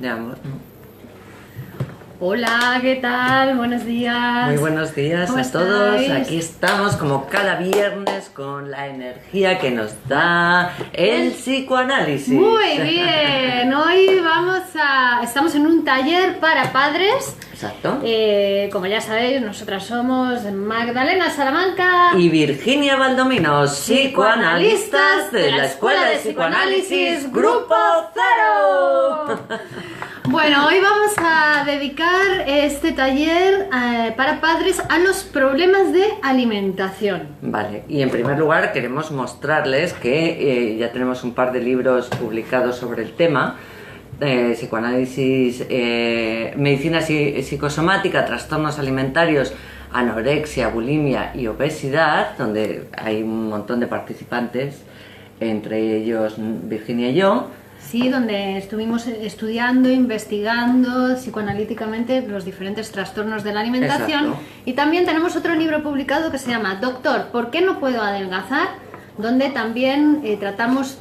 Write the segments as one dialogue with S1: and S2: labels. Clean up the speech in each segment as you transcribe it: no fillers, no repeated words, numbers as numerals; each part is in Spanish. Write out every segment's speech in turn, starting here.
S1: de amor, ¿no?
S2: Hola, ¿qué tal? Buenos días.
S1: Muy buenos días a todos. Aquí estamos como cada viernes con la energía que nos da el psicoanálisis.
S2: Muy bien. Hoy estamos en un taller para padres.
S1: Exacto.
S2: Como ya sabéis, nosotras somos Magdalena Salamanca
S1: y Virginia Valdomino, psicoanalistas de la Escuela de Psicoanálisis Grupo Cero.
S2: Bueno, hoy vamos a dedicar este taller para padres a los problemas de alimentación.
S1: Vale, y en primer lugar queremos mostrarles que ya tenemos un par de libros publicados sobre el tema. Psicoanálisis, medicina psicosomática, trastornos alimentarios, anorexia, bulimia y obesidad, donde hay un montón de participantes, entre ellos Virginia y yo.
S2: Sí, donde estuvimos estudiando, investigando psicoanalíticamente los diferentes trastornos de la alimentación.
S1: Exacto.
S2: Y también tenemos otro libro publicado que se llama Doctor, ¿por qué no puedo adelgazar?, donde también tratamos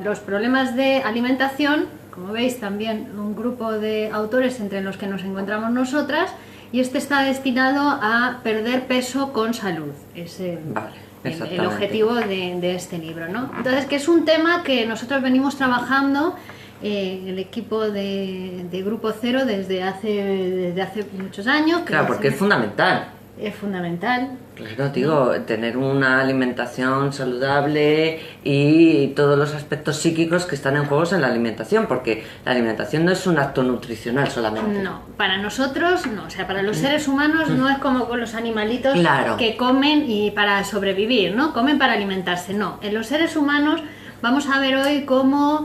S2: los problemas de alimentación. Como veis, también un grupo de autores entre los que nos encontramos nosotras, y este está destinado a perder peso con salud. Es el objetivo de este libro, ¿no? Entonces, que es un tema que nosotros venimos trabajando el equipo de Grupo Cero desde hace muchos años.
S1: Claro, porque es fundamental.
S2: Es fundamental.
S1: Claro, digo, tener una alimentación saludable y todos los aspectos psíquicos que están en juego en la alimentación, porque la alimentación no es un acto nutricional solamente.
S2: No, para nosotros no, o sea, para los seres humanos no es como con los animalitos,
S1: claro,
S2: que comen y para sobrevivir, ¿no? Comen para alimentarse, no. En los seres humanos vamos a ver hoy cómo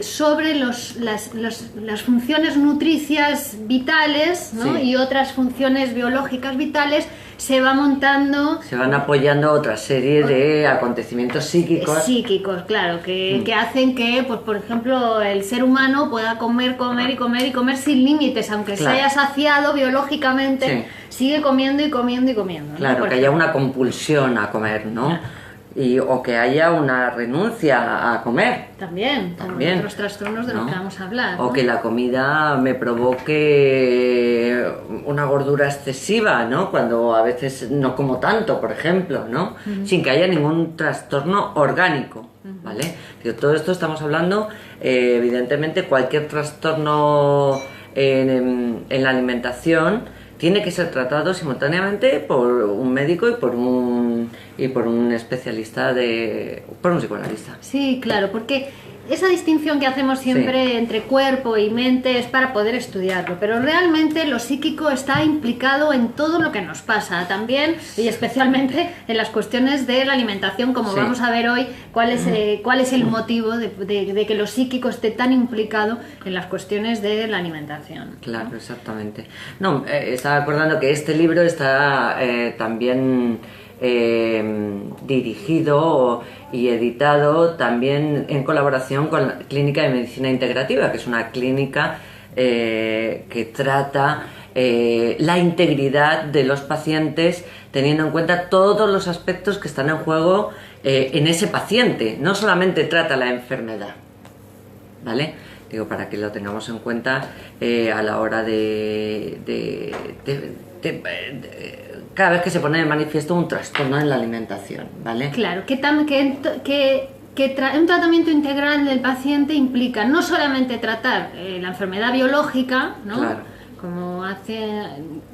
S2: sobre las funciones nutricias vitales, ¿no?
S1: Sí.
S2: Y otras funciones biológicas vitales se van
S1: apoyando otra serie de acontecimientos psíquicos.
S2: Psíquicos, claro, que hacen que, pues, por ejemplo, el ser humano pueda comer sin límites, aunque se haya saciado biológicamente, sigue comiendo y comiendo y comiendo, ¿no?
S1: Claro, que haya una compulsión a comer, ¿no? Claro. O que haya una renuncia a comer.
S2: También. Otros trastornos de los que vamos a hablar, ¿no?
S1: O que la comida me provoque una gordura excesiva, ¿no? Cuando a veces no como tanto, por ejemplo, ¿no? Sin que haya ningún trastorno orgánico, ¿vale? Pero todo esto estamos hablando, evidentemente, cualquier trastorno en la alimentación tiene que ser tratado simultáneamente por un médico y por un especialista, por un psicoanalista.
S2: Sí, claro, porque esa distinción que hacemos siempre entre cuerpo y mente es para poder estudiarlo, pero realmente lo psíquico está implicado en todo lo que nos pasa también, y especialmente en las cuestiones de la alimentación, como vamos a ver hoy cuál es el motivo de que lo psíquico esté tan implicado en las cuestiones de la alimentación.
S1: Claro, ¿no? Exactamente. No, estaba acordando que este libro está también dirigido y editado también en colaboración con la Clínica de Medicina Integrativa, que es una clínica que trata la integridad de los pacientes, teniendo en cuenta todos los aspectos que están en juego en ese paciente. No solamente trata la enfermedad, ¿vale? Digo, para que lo tengamos en cuenta a la hora cada vez que se pone de manifiesto un trastorno en la alimentación, ¿vale?
S2: Claro, un tratamiento integral del paciente implica no solamente tratar la enfermedad biológica, ¿no? Claro. Como hace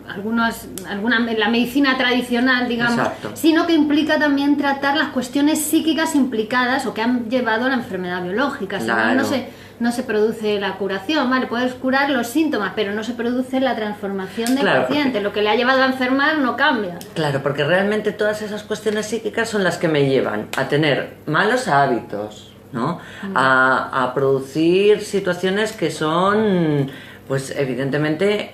S2: la medicina tradicional, digamos,
S1: exacto,
S2: sino que implica también tratar las cuestiones psíquicas implicadas o que han llevado a la enfermedad biológica.
S1: Claro.
S2: Si no se produce la curación, ¿vale? Puedes curar los síntomas, pero no se produce la transformación del paciente. Porque lo que le ha llevado a enfermar no cambia.
S1: Claro, porque realmente todas esas cuestiones psíquicas son las que me llevan a tener malos hábitos, ¿no? A producir situaciones que son, pues evidentemente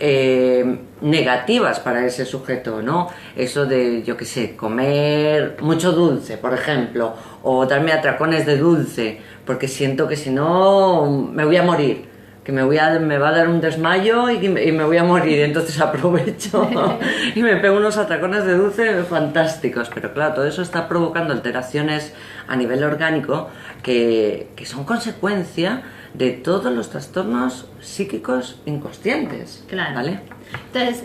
S1: negativas para ese sujeto, ¿no? Eso de, yo qué sé, comer mucho dulce, por ejemplo, o darme atracones de dulce, porque siento que si no me voy a morir, que me va a dar un desmayo y me voy a morir, entonces aprovecho y me pego unos atracones de dulce fantásticos. Pero claro, todo eso está provocando alteraciones a nivel orgánico que son consecuencia de todos los trastornos psíquicos inconscientes.
S2: Claro.
S1: ¿Vale?
S2: Entonces,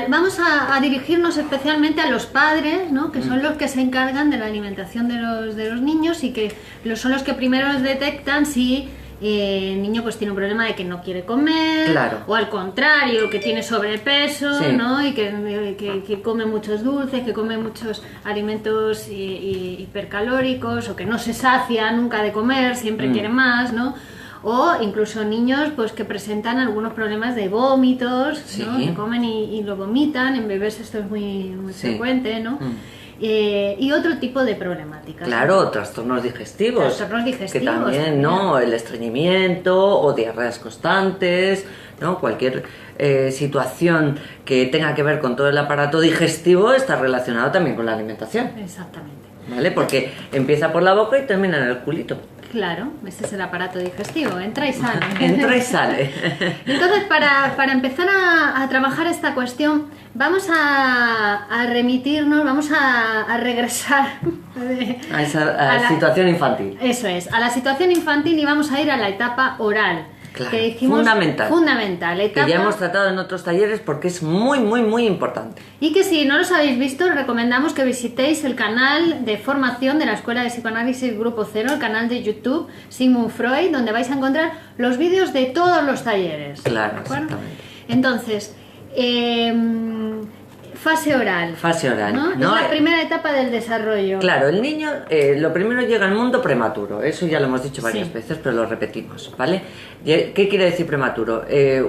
S2: vamos a dirigirnos especialmente a los padres, ¿no? Que son los que se encargan de la alimentación de los niños y que son los que primero los detectan si el niño pues tiene un problema de que no quiere comer,
S1: claro,
S2: o al contrario, que tiene sobrepeso, sí, ¿no? Y que come muchos dulces, que come muchos alimentos hipercalóricos, o que no se sacia nunca de comer, siempre quiere más, ¿no? O incluso niños pues que presentan algunos problemas de vómitos, sí, ¿no? Que comen y lo vomitan. En bebés esto es muy sí, frecuente, ¿no? Y otro tipo de problemáticas.
S1: Claro, ¿no? Trastornos digestivos.
S2: Trastornos digestivos.
S1: Que también, ¿no? El estreñimiento o diarreas constantes, ¿no? Cualquier situación que tenga que ver con todo el aparato digestivo está relacionado también con la alimentación.
S2: Exactamente.
S1: ¿Vale? Porque empieza por la boca y termina en el culito.
S2: Claro, ese es el aparato digestivo, entra y sale.
S1: Entra y sale.
S2: Entonces, para empezar a trabajar esta cuestión, vamos a remitirnos, vamos a regresar
S1: a la situación infantil.
S2: Eso es, a la situación infantil, y vamos a ir a la etapa oral.
S1: Claro,
S2: que dijimos, fundamental, etapa,
S1: que ya hemos tratado en otros talleres porque es muy, muy, muy importante.
S2: Y que si no los habéis visto, os recomendamos que visitéis el canal de formación de la Escuela de Psicoanálisis Grupo Cero, el canal de YouTube Sigmund Freud, donde vais a encontrar los vídeos de todos los talleres.
S1: Claro, exactamente.
S2: Entonces, fase oral.
S1: Fase oral,
S2: ¿no?
S1: ¿no?
S2: Es la primera etapa del desarrollo.
S1: Claro, el niño lo primero llega al mundo prematuro, eso ya lo hemos dicho varias veces, pero lo repetimos, ¿vale? ¿Qué quiere decir prematuro?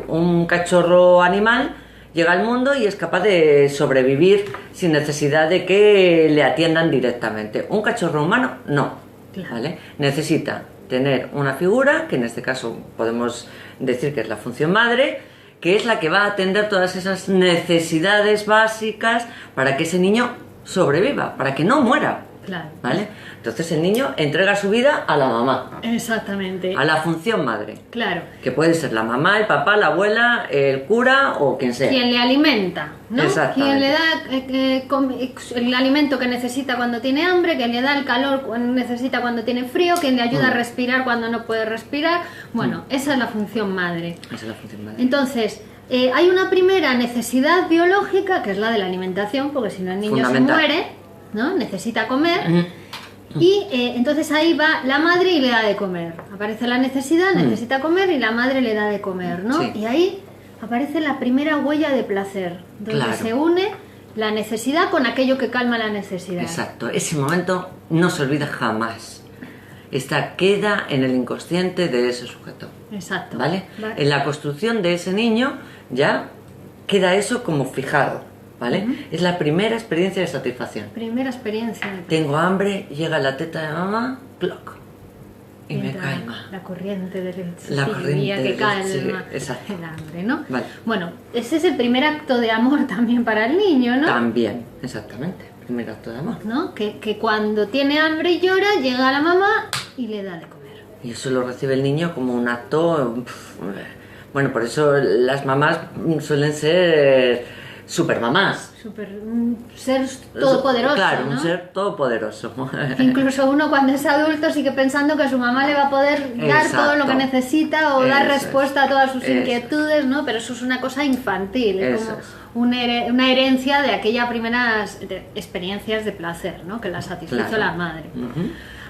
S1: Un cachorro animal llega al mundo y es capaz de sobrevivir sin necesidad de que le atiendan directamente. Un cachorro humano, no,
S2: claro,
S1: ¿vale? Necesita tener una figura, que en este caso podemos decir que es la función madre, que es la que va a atender todas esas necesidades básicas para que ese niño sobreviva, para que no muera.
S2: Claro.
S1: ¿Vale? Entonces el niño entrega su vida a la mamá.
S2: Exactamente.
S1: A la función madre.
S2: Claro.
S1: Que puede ser la mamá, el papá, la abuela, el cura o quien sea.
S2: Quien le alimenta, ¿no?
S1: Exactamente.
S2: Quien le da el alimento que necesita cuando tiene hambre, quien le da el calor que necesita cuando tiene frío, quien le ayuda a respirar cuando no puede respirar. Bueno, esa es la función madre.
S1: Esa es la función madre.
S2: Entonces, hay una primera necesidad biológica, que es la de la alimentación, porque si no el niño se muere, ¿no? Necesita comer. Y entonces ahí va la madre y le da de comer. Aparece la necesidad, necesita comer y la madre le da de comer, ¿no?
S1: Sí.
S2: Y ahí aparece la primera huella de placer, donde se une la necesidad con aquello que calma la necesidad.
S1: Exacto, ese momento no se olvida jamás. Queda en el inconsciente de ese sujeto.
S2: Exacto.
S1: ¿Vale? En la construcción de ese niño ya queda eso como fijado. ¿Vale? Es la primera experiencia de satisfacción.
S2: Primera experiencia.
S1: Tengo hambre, llega la teta de mamá, ¡cloc! Y me calma.
S2: La corriente de leche.
S1: La corriente
S2: que calma
S1: exacto.
S2: el hambre, ¿no?
S1: Vale.
S2: Bueno, ese es el primer acto de amor también para el niño, ¿no?
S1: También, exactamente. Primer acto de amor.
S2: ¿No? Que cuando tiene hambre y llora, llega la mamá y le da de comer.
S1: Y eso lo recibe el niño como un acto... Bueno, por eso las mamás suelen ser... supermamás.
S2: Un ser todopoderoso,
S1: claro,
S2: ¿no?
S1: Un ser todopoderoso.
S2: Incluso uno cuando es adulto sigue pensando que su mamá le va a poder dar todo lo que necesita o dar respuesta a todas sus inquietudes, ¿no? Pero eso es una cosa infantil, es como una herencia de aquellas primeras experiencias de placer, ¿no? Que la satisfizo la madre.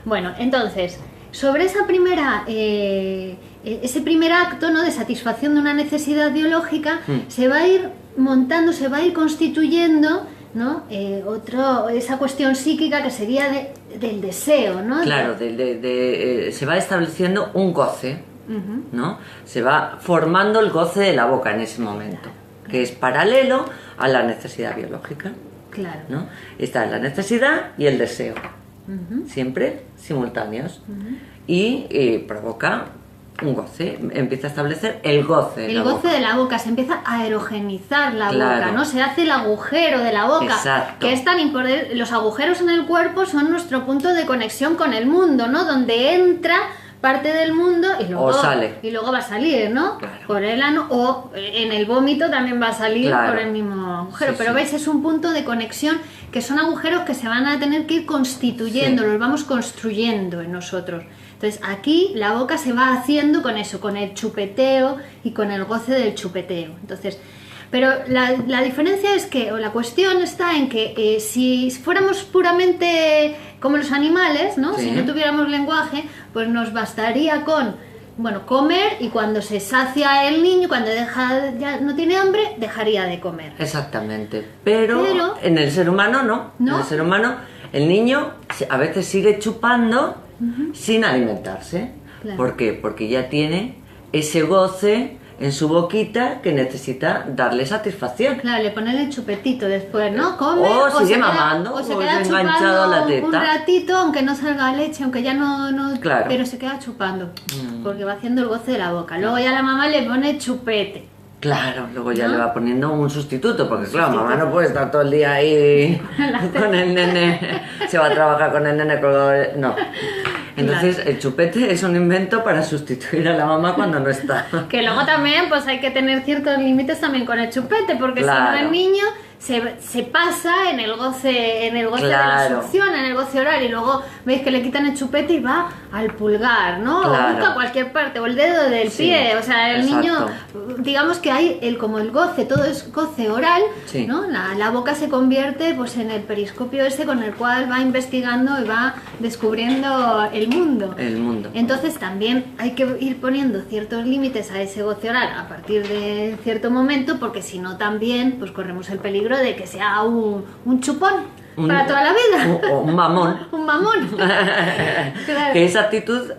S2: Bueno, entonces, sobre esa primera... ese primer acto, ¿no? De satisfacción de una necesidad biológica se va a ir montando, se va a ir constituyendo, ¿no? Esa cuestión psíquica que sería del deseo, ¿no?
S1: Claro, se va estableciendo un goce, ¿no? Se va formando el goce de la boca en ese momento, que es paralelo a la necesidad biológica.
S2: Claro.
S1: ¿No? Está la necesidad y el deseo, siempre simultáneos, y provoca un goce, empieza a establecer el goce.
S2: El goce de la boca, se empieza a erogenizar la boca, ¿no? Se hace el agujero de la boca.
S1: Exacto.
S2: Que es tan importante. Los agujeros en el cuerpo son nuestro punto de conexión con el mundo, ¿no? Donde entra parte del mundo y luego,
S1: O sale.
S2: y luego va a salir, ¿no?
S1: Claro.
S2: Por el ano, o en el vómito también va a salir
S1: Claro.
S2: por el mismo agujero.
S1: Sí,
S2: Pero
S1: sí.
S2: veis, es un punto de conexión que son agujeros que se van a tener que ir constituyendo,
S1: Sí.
S2: los vamos construyendo en nosotros. Entonces aquí la boca se va haciendo con eso, con el chupeteo y con el goce del chupeteo. Entonces, pero la diferencia es que, o la cuestión está en que si fuéramos puramente como los animales, ¿no?
S1: Sí.
S2: Si no tuviéramos lenguaje, pues nos bastaría con, bueno, comer, y cuando se sacia el niño, cuando ya no tiene hambre, dejaría de comer.
S1: Exactamente. Pero
S2: Pero-
S1: en el ser humano no.
S2: ¿No?
S1: En el ser humano, el niño a veces sigue chupando sin alimentarse.
S2: Claro.
S1: ¿Por qué? Porque ya tiene ese goce en su boquita que necesita darle satisfacción.
S2: Claro, le ponen el chupetito después, ¿no? Come,
S1: O sigue
S2: se queda-
S1: mamando,
S2: o se
S1: o
S2: queda
S1: enganchado
S2: chupando
S1: a la teta.
S2: un ratito, aunque no salga leche, aunque ya no
S1: Claro.
S2: pero se queda chupando, porque va haciendo el goce de la boca. Luego ya la mamá le pone chupete.
S1: Claro, luego ya
S2: ¿No?
S1: le va poniendo un sustituto, porque claro,
S2: sustituto.
S1: mamá no puede estar todo el día ahí con el nene, se va a trabajar con el nene colgado, no. Entonces el chupete es un invento para sustituir a la mamá cuando no está.
S2: Que luego también pues hay que tener ciertos límites también con el chupete, porque
S1: Claro.
S2: si no el niño se pasa en el goce de
S1: Claro.
S2: la succión, en el goce oral, y luego veis que le quitan el chupete y va al pulgar, ¿no?
S1: Claro.
S2: O busca cualquier parte, o el dedo del
S1: Sí,
S2: pie, o sea, el
S1: exacto.
S2: niño, digamos que hay como el goce, todo es goce oral,
S1: Sí.
S2: ¿no? La boca se convierte pues en el periscopio ese con el cual va investigando y va descubriendo el mundo.
S1: El mundo.
S2: Entonces también hay que ir poniendo ciertos límites a ese goce oral a partir de cierto momento, porque si no también pues corremos el peligro de que sea un chupón para toda la vida.
S1: O un mamón.
S2: Un mamón. Claro.
S1: Que esa actitud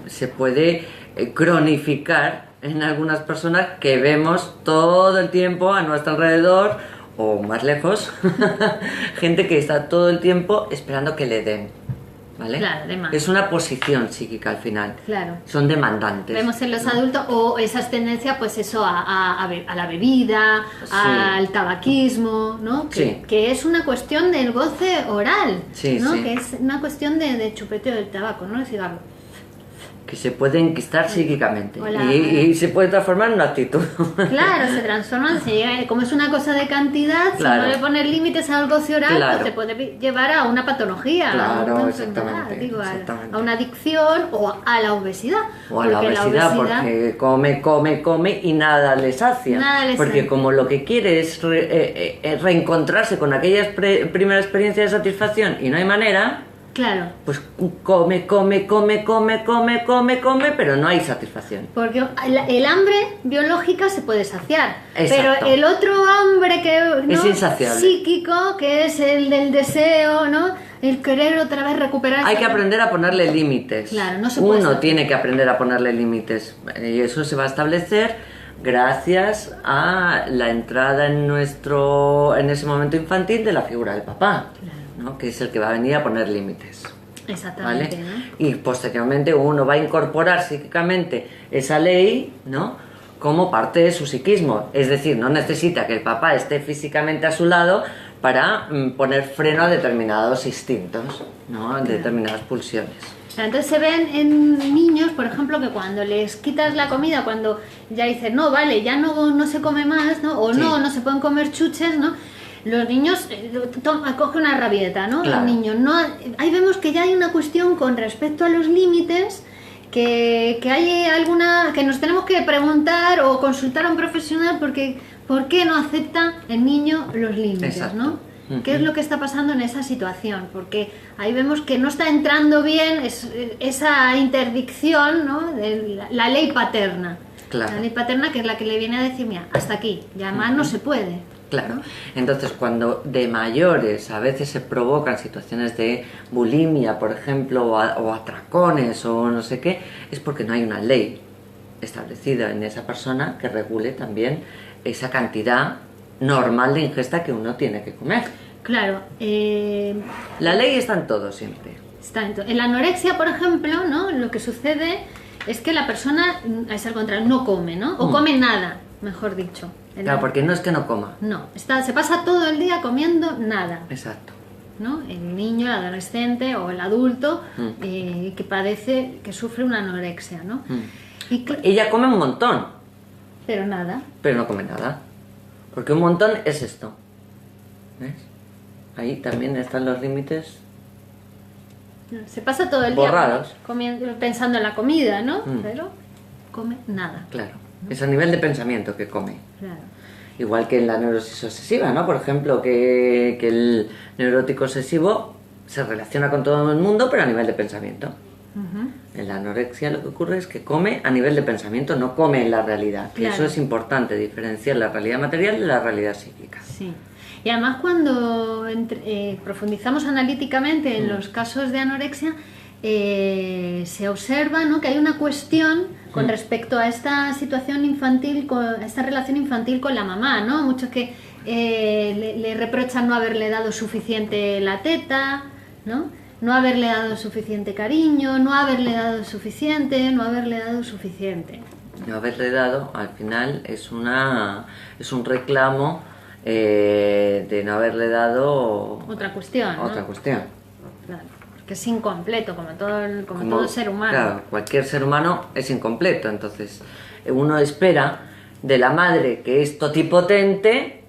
S1: se puede cronificar en algunas personas que vemos todo el tiempo a nuestro alrededor o más lejos, gente que está todo el tiempo esperando que le den, ¿vale?
S2: Claro, demanda.
S1: Es una posición psíquica al final.
S2: Claro.
S1: Son demandantes.
S2: Vemos en los adultos o esas tendencias, pues eso, a la bebida,
S1: Sí.
S2: al tabaquismo, ¿no?
S1: Sí.
S2: Que es una cuestión del goce oral,
S1: Sí,
S2: ¿no?
S1: sí.
S2: Que es una cuestión de chupeteo del tabaco, ¿no? El cigarro.
S1: Que se puede enquistar psíquicamente
S2: Hola.
S1: y se puede transformar en una actitud.
S2: Claro, se transforman, como es una cosa de cantidad,
S1: Claro.
S2: si no le pones límites al goce oral,
S1: Claro.
S2: pues te puede llevar a una patología,
S1: Claro,
S2: a una
S1: exactamente,
S2: enfermedad, digo,
S1: exactamente.
S2: a una adicción o a la obesidad.
S1: O a la
S2: Porque
S1: obesidad, porque come y nada le sacia.
S2: Nada le
S1: Porque
S2: sacia.
S1: como lo que quiere es reencontrarse con aquella primera experiencia de satisfacción y no hay manera,
S2: Claro.
S1: pues come, pero no hay satisfacción.
S2: Porque el hambre biológica se puede saciar,
S1: Exacto.
S2: pero el otro hambre que ¿no?
S1: Es insaciable.
S2: psíquico, que es el del deseo, ¿no? El querer otra vez recuperar.
S1: Hay
S2: esa-
S1: que aprender a ponerle límites.
S2: Claro, no se puede
S1: Uno
S2: hacer.
S1: tiene que aprender a ponerle límites. Y eso se va a establecer gracias a la entrada en ese momento infantil de la figura del papá, ¿no? Que es el que va a venir a poner límites. ¿Vale?
S2: Exactamente, ¿no?
S1: Y posteriormente uno va a incorporar psíquicamente esa ley, ¿no? Como parte de su psiquismo. Es decir, no necesita que el papá esté físicamente a su lado para poner freno a determinados instintos, ¿no? A determinadas pulsiones.
S2: Entonces se ven en niños, por ejemplo, que cuando les quitas la comida, cuando ya dicen, no, vale, ya no se come más, ¿no? O
S1: Sí.
S2: no se pueden comer chuches, ¿no? Los niños cogen una rabieta, ¿no?
S1: Claro.
S2: Los niños, no, ahí vemos que ya hay una cuestión con respecto a los límites, que hay alguna, que nos tenemos que preguntar o consultar a un profesional porque ¿por qué no acepta el niño los límites,
S1: Exacto.
S2: ¿no? ¿Qué es lo que está pasando en esa situación? Porque ahí vemos que no está entrando bien esa interdicción, ¿no? De la ley paterna.
S1: Claro.
S2: La ley paterna, que es la que le viene a decir, mira, hasta aquí, ya más no se puede.
S1: Claro.
S2: ¿no?
S1: Entonces, cuando de mayores a veces se provocan situaciones de bulimia, por ejemplo, o atracones o no sé qué, es porque no hay una ley establecida en esa persona que regule también esa cantidad normal de ingesta que uno tiene que comer.
S2: Claro,
S1: La ley está en todo siempre.
S2: en la anorexia, por ejemplo, ¿no? Lo que sucede es que la persona, es al contrario, no come, ¿no? O come nada, mejor dicho.
S1: Claro, porque no es que no coma.
S2: No, se pasa todo el día comiendo nada.
S1: Exacto.
S2: ¿no? El niño, el adolescente o el adulto que padece, que sufre una anorexia, ¿no? Y
S1: ella come un montón,
S2: pero nada.
S1: pero no come nada. Porque un montón es esto. ¿Ves? Ahí también están los límites
S2: Se pasa todo el día
S1: borrados.
S2: pensando en la comida, ¿no? Pero come nada.
S1: Claro. Es a nivel de pensamiento que come.
S2: Claro.
S1: Igual que en la neurosis obsesiva, ¿no? Por ejemplo, que el neurótico obsesivo se relaciona con todo el mundo, pero a nivel de pensamiento. En la anorexia lo que ocurre es que come a nivel de pensamiento, no come en la realidad.
S2: Claro.
S1: Y eso es importante, diferenciar la realidad material de la realidad psíquica.
S2: Sí. Y además cuando profundizamos analíticamente en los casos de anorexia, se observa, ¿no?, que hay una cuestión con respecto a esta situación infantil, a esta relación infantil con la mamá, ¿no? Muchos que le reprochan no haberle dado suficiente la teta, ¿no? No haberle dado suficiente cariño, no haberle dado suficiente, no haberle dado suficiente.
S1: No haberle dado, al final, es un reclamo de no haberle dado
S2: Otra cuestión, ¿no?
S1: otra cuestión.
S2: Claro, porque es incompleto, como todo ser humano.
S1: Claro, cualquier ser humano es incompleto, entonces uno espera de la madre que es totipotente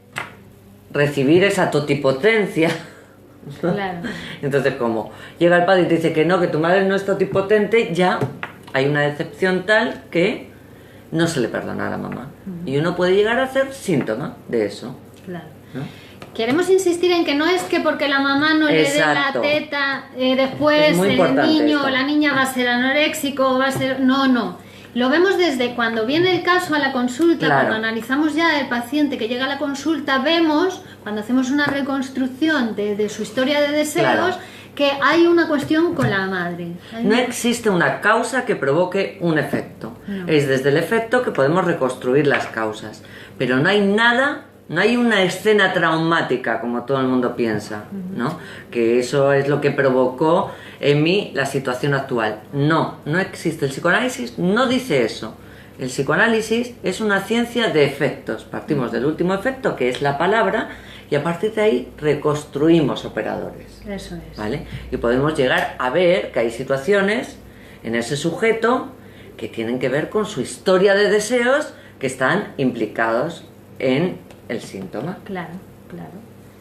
S1: recibir esa totipotencia.
S2: Claro.
S1: Entonces, como llega el padre y te dice que no, que tu madre no es totipotente, ya hay una decepción tal que no se le perdona a la mamá. Y uno puede llegar a ser síntoma de eso.
S2: Claro.
S1: ¿No?
S2: Queremos insistir en que no es que porque la mamá no le dé la
S1: Exacto.
S2: teta, después
S1: Es muy
S2: el
S1: importante
S2: niño
S1: esto.
S2: o la niña va a ser anoréxico, va a ser... No. Lo vemos desde cuando viene el caso a la consulta,
S1: Claro.
S2: cuando analizamos ya el paciente que llega a la consulta, vemos, cuando hacemos una reconstrucción de su historia de deseos,
S1: Claro.
S2: que hay una cuestión con la madre.
S1: No existe una causa que provoque un efecto.
S2: No.
S1: Es desde el efecto que podemos reconstruir las causas. Pero no hay nada, no hay una escena traumática como todo el mundo piensa, ¿no? Que eso es lo que provocó en mí la situación actual. No existe. El psicoanálisis no dice eso. El psicoanálisis es una ciencia de efectos. Partimos del último efecto, que es la palabra, y a partir de ahí reconstruimos operadores.
S2: Eso es.
S1: ¿Vale? Y podemos llegar a ver que hay situaciones en ese sujeto que tienen que ver con su historia de deseos que están implicados en el síntoma.
S2: Claro.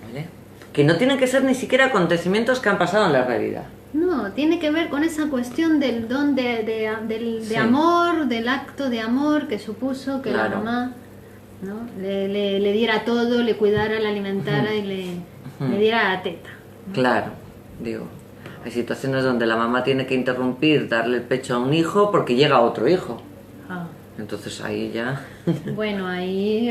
S1: ¿Vale? Que no tienen que ser ni siquiera acontecimientos que han pasado en la realidad.
S2: No, tiene que ver con esa cuestión del don de
S1: Sí.
S2: amor, del acto de amor que supuso que la
S1: Claro.
S2: mamá, ¿no?, le diera todo, le cuidara, le alimentara y le diera la teta.
S1: Claro, digo. Hay situaciones donde la mamá tiene que interrumpir, darle el pecho a un hijo porque llega otro hijo.
S2: Ah.
S1: Entonces ahí ya...
S2: Bueno, ahí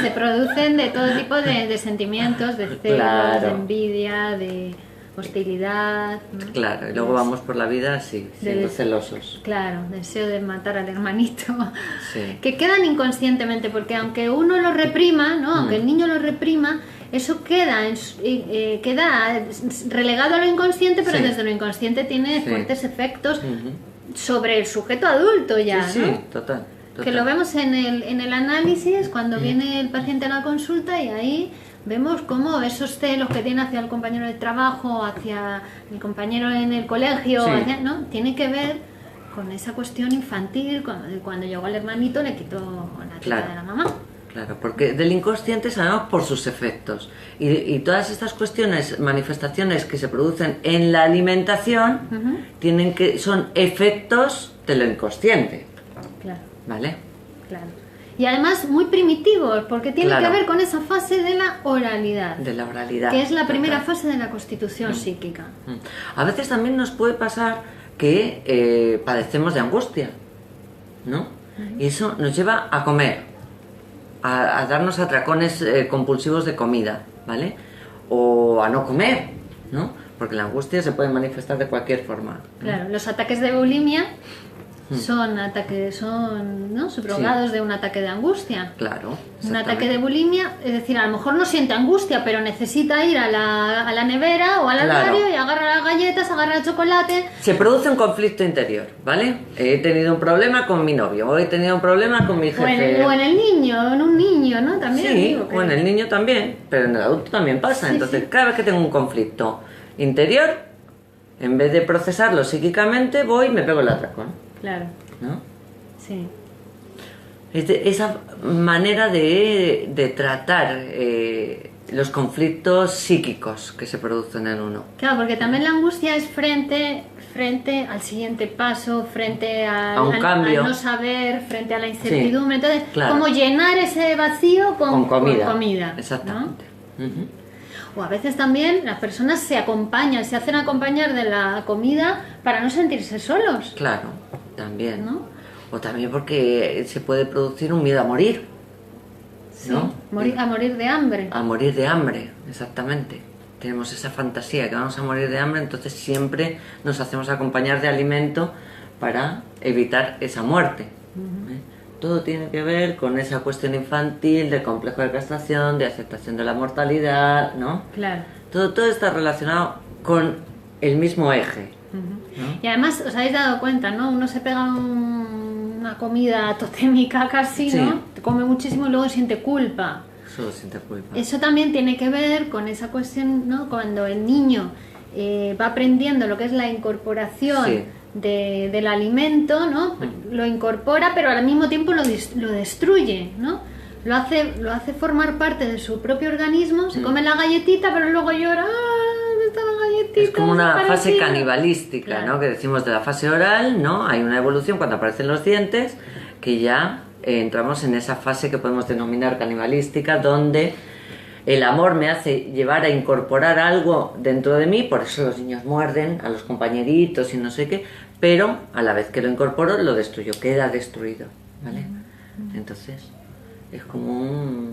S2: se producen de todo tipo de sentimientos, de celos,
S1: Claro.
S2: de envidia, de hostilidad, ¿no?
S1: Claro, y luego vamos por la vida así, siendo
S2: De-
S1: celosos.
S2: Claro, deseo de matar al hermanito.
S1: Sí.
S2: Que quedan inconscientemente, porque aunque uno lo reprima, ¿no?, aunque el niño lo reprima, eso queda queda relegado a lo inconsciente, pero
S1: Sí.
S2: desde lo inconsciente tiene
S1: Sí.
S2: fuertes efectos
S1: Ujú.
S2: sobre el sujeto adulto ya,
S1: Sí,
S2: ¿no?
S1: sí, total.
S2: Que lo vemos en el análisis cuando viene el paciente a la consulta, y ahí vemos cómo esos celos que tiene hacia el compañero de trabajo, hacia el compañero en el colegio,
S1: Sí.
S2: ¿no?, tiene que ver con esa cuestión infantil, cuando llegó el hermanito le quitó la teta
S1: Claro.
S2: de la mamá.
S1: Claro, porque del inconsciente sabemos por sus efectos. Y todas estas cuestiones, manifestaciones que se producen en la alimentación, son efectos de lo inconsciente.
S2: Claro,
S1: ¿Vale?
S2: claro. Y además muy primitivos, porque tiene
S1: Claro.
S2: que ver con esa fase de la oralidad,
S1: De la oralidad.
S2: que es la primera
S1: Total.
S2: fase de la constitución psíquica.
S1: A veces también nos puede pasar que padecemos de angustia, ¿no? Y eso nos lleva a comer, a darnos atracones compulsivos de comida, ¿vale? O a no comer, ¿no? Porque la angustia se puede manifestar de cualquier forma.
S2: Claro, los ataques de bulimia son ¿no? subrogados de un ataque de angustia.
S1: Claro.
S2: Un ataque de bulimia, es decir, a lo mejor no siente angustia, pero necesita ir a la nevera o al armario y agarra las galletas, agarra el chocolate.
S1: Se produce un conflicto interior, ¿vale? He tenido un problema con mi novio, o he tenido un problema con mi jefe.
S2: O en el niño, en un niño, ¿no? También.
S1: Sí, digo que... o en el niño también, pero en el adulto también pasa. Entonces, cada vez que tengo un conflicto interior, en vez de procesarlo psíquicamente, voy y me pego el atracón.
S2: Claro.
S1: ¿No?
S2: Sí.
S1: Esa manera de tratar los conflictos psíquicos que se producen en uno.
S2: Claro, porque también la angustia es frente al siguiente paso, frente
S1: a un cambio,
S2: al no saber, frente a la incertidumbre.
S1: Sí,
S2: entonces,
S1: claro.
S2: como llenar ese vacío con comida.
S1: Exactamente.
S2: ¿No? O a veces también las personas se hacen acompañar de la comida para no sentirse solos.
S1: Claro, también.
S2: ¿No?
S1: O también porque se puede producir un miedo a morir.
S2: Sí,
S1: ¿no?
S2: A morir de hambre.
S1: A morir de hambre, exactamente. Tenemos esa fantasía que vamos a morir de hambre, entonces siempre nos hacemos acompañar de alimento para evitar esa muerte. Todo tiene que ver con esa cuestión infantil, de complejo de castración, de aceptación de la mortalidad, ¿no?
S2: Claro.
S1: Todo está relacionado con el mismo eje. ¿no?
S2: Y además, os habéis dado cuenta, ¿no? Uno se pega una comida totémica casi,
S1: sí.
S2: ¿no? Come muchísimo y luego siente culpa.
S1: Solo siente culpa.
S2: Eso también tiene que ver con esa cuestión, ¿no? Cuando el niño va aprendiendo lo que es la incorporación. Sí. Del alimento, ¿no? Lo incorpora, pero al mismo tiempo lo destruye, ¿no? Lo hace formar parte de su propio organismo, se come la galletita, pero luego llora, ¿dónde está la galletita?
S1: Es como una fase canibalística,
S2: claro.
S1: ¿no? Que decimos de la fase oral, ¿no? Hay una evolución cuando aparecen los dientes, que ya entramos en esa fase que podemos denominar canibalística, donde el amor me hace llevar a incorporar algo dentro de mí, por eso los niños muerden a los compañeritos y no sé qué, pero a la vez que lo incorporo lo destruyo, queda destruido, ¿vale? Entonces es como